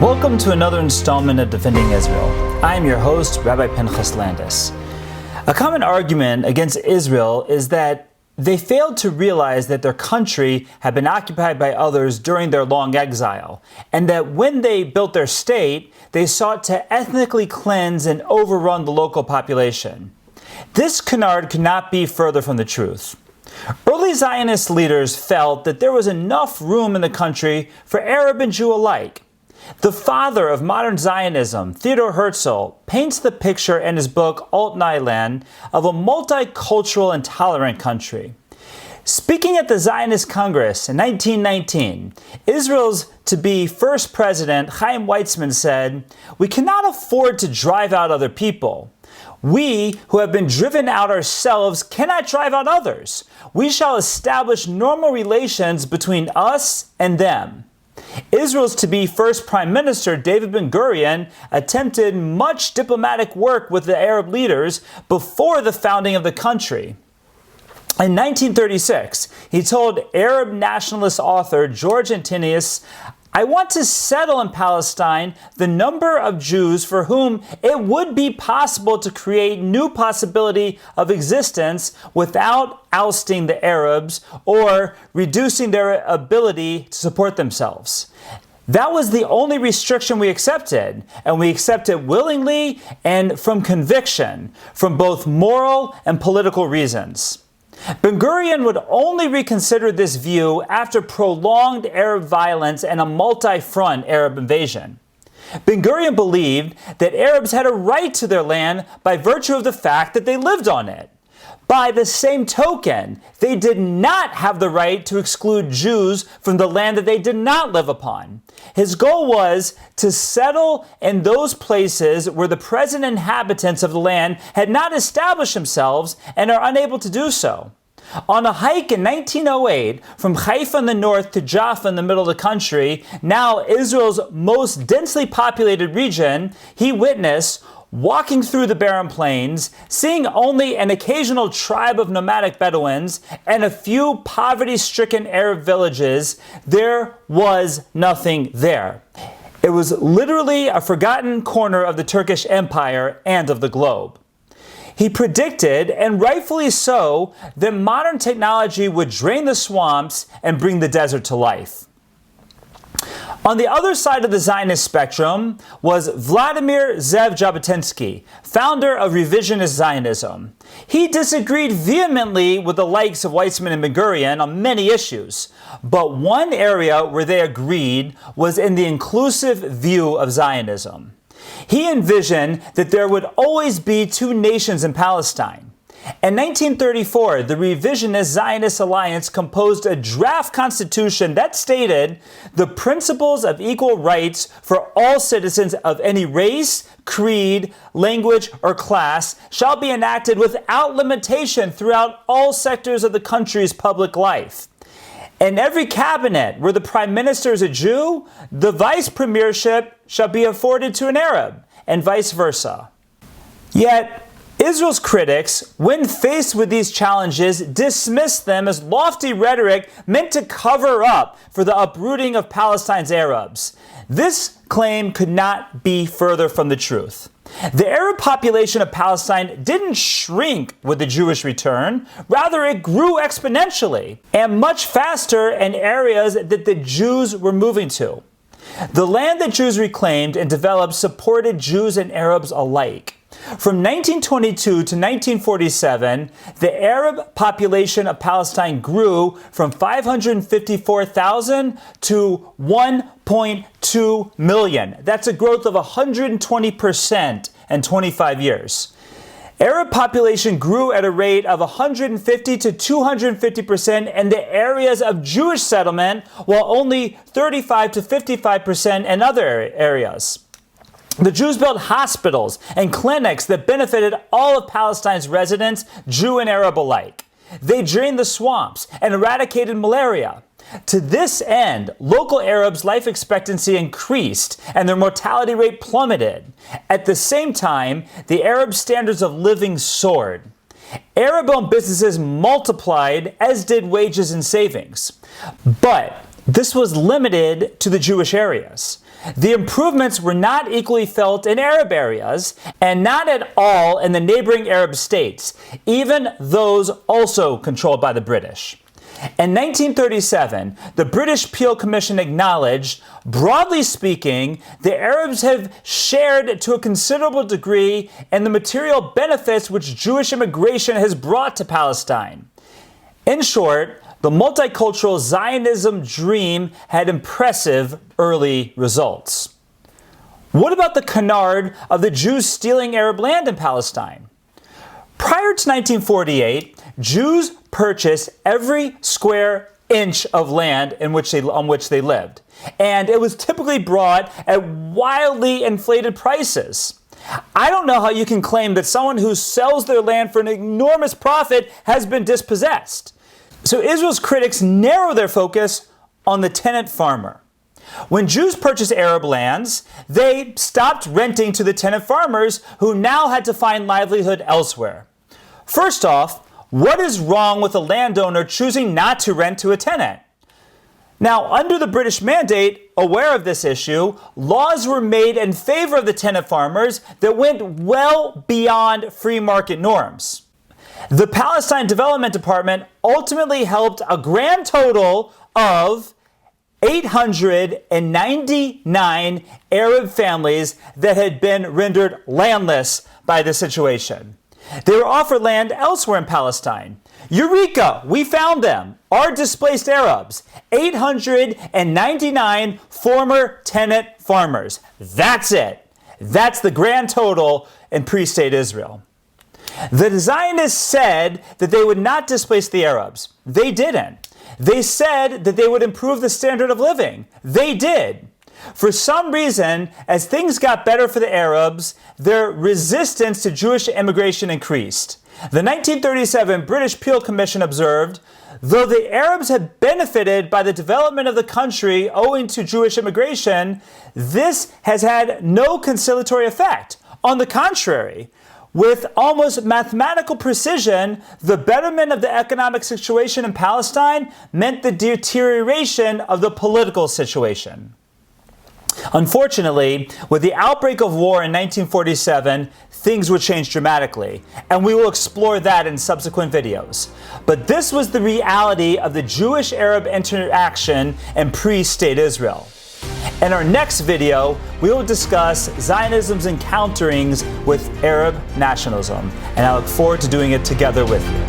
Welcome to another installment of Defending Israel. I am your host, Rabbi Pinchas Landis. A common argument against Israel is that they failed to realize that their country had been occupied by others during their long exile, and that when they built their state, they sought to ethnically cleanse and overrun the local population. This canard could not be further from the truth. Early Zionist leaders felt that there was enough room in the country for Arab and Jew alike. The father of modern Zionism, Theodor Herzl, paints the picture in his book Alt-Neiland of a multicultural and tolerant country. Speaking at the Zionist Congress in 1919, Israel's to-be first president, Chaim Weizmann, said, "We cannot afford to drive out other people. We, who have been driven out ourselves, cannot drive out others. We shall establish normal relations between us and them." Israel's to-be first Prime Minister, David Ben-Gurion, attempted much diplomatic work with the Arab leaders before the founding of the country. In 1936, he told Arab nationalist author George Antonius, "I want to settle in Palestine the number of Jews for whom it would be possible to create new possibility of existence without ousting the Arabs or reducing their ability to support themselves." That was the only restriction we accepted, and we accepted willingly and from conviction, from both moral and political reasons. Ben-Gurion would only reconsider this view after prolonged Arab violence and a multi-front Arab invasion. Ben-Gurion believed that Arabs had a right to their land by virtue of the fact that they lived on it. By the same token, they did not have the right to exclude Jews from the land that they did not live upon. His goal was to settle in those places where the present inhabitants of the land had not established themselves and are unable to do so. On a hike in 1908 from Haifa in the north to Jaffa in the middle of the country, now Israel's most densely populated region, he witnessed, walking through the barren plains, seeing only an occasional tribe of nomadic Bedouins and a few poverty-stricken Arab villages, there was nothing there. It was literally a forgotten corner of the Turkish Empire and of the globe. He predicted, and rightfully so, that modern technology would drain the swamps and bring the desert to life. On the other side of the Zionist spectrum was Vladimir Zev Jabotinsky, founder of revisionist Zionism. He disagreed vehemently with the likes of Weizmann and Ben-Gurion on many issues, but one area where they agreed was in the inclusive view of Zionism. He envisioned that there would always be two nations in Palestine. In 1934, the revisionist Zionist Alliance composed a draft constitution that stated the principles of equal rights for all citizens of any race, creed, language, or class shall be enacted without limitation throughout all sectors of the country's public life. In every cabinet where the prime minister is a Jew, the vice premiership shall be afforded to an Arab, and vice versa. Yet, Israel's critics, when faced with these challenges, dismissed them as lofty rhetoric meant to cover up for the uprooting of Palestine's Arabs. This claim could not be further from the truth. The Arab population of Palestine didn't shrink with the Jewish return, rather it grew exponentially, and much faster in areas that the Jews were moving to. The land that Jews reclaimed and developed supported Jews and Arabs alike. From 1922 to 1947, the Arab population of Palestine grew from 554,000 to 1.2 million. That's a growth of 120% in 25 years. Arab population grew at a rate of 150 to 250% in the areas of Jewish settlement, while only 35 to 55% in other areas. The Jews built hospitals and clinics that benefited all of Palestine's residents, Jew and Arab alike. They drained the swamps and eradicated malaria. To this end, local Arabs' life expectancy increased and their mortality rate plummeted. At the same time, the Arab standards of living soared. Arab-owned businesses multiplied, as did wages and savings. But this was limited to the Jewish areas. The improvements were not equally felt in Arab areas, and not at all in the neighboring Arab states, even those also controlled by the British. In 1937, the British Peel Commission acknowledged, broadly speaking, the Arabs have shared to a considerable degree in the material benefits which Jewish immigration has brought to Palestine. In short, the multicultural Zionism dream had impressive early results. What about the canard of the Jews stealing Arab land in Palestine? Prior to 1948, Jews purchased every square inch of land on which they lived, and it was typically bought at wildly inflated prices. I don't know how you can claim that someone who sells their land for an enormous profit has been dispossessed. So Israel's critics narrow their focus on the tenant farmer. When Jews purchased Arab lands, they stopped renting to the tenant farmers who now had to find livelihood elsewhere. First off, what is wrong with a landowner choosing not to rent to a tenant? Now, under the British mandate, aware of this issue, laws were made in favor of the tenant farmers that went well beyond free market norms. The Palestine Development Department ultimately helped a grand total of 899 Arab families that had been rendered landless by the situation. They were offered land elsewhere in Palestine. Eureka! We found them. Our displaced Arabs. 899 former tenant farmers. That's it. That's the grand total in pre-state Israel. The Zionists said that they would not displace the Arabs. They didn't. They said that they would improve the standard of living. They did. For some reason, as things got better for the Arabs, their resistance to Jewish immigration increased. The 1937 British Peel Commission observed, though the Arabs had benefited by the development of the country owing to Jewish immigration, this has had no conciliatory effect. On the contrary, with almost mathematical precision, the betterment of the economic situation in Palestine meant the deterioration of the political situation. Unfortunately, with the outbreak of war in 1947, things would change dramatically, and we will explore that in subsequent videos. But this was the reality of the Jewish-Arab interaction in pre-state Israel. In our next video, we will discuss Zionism's encounterings with Arab nationalism, and I look forward to doing it together with you.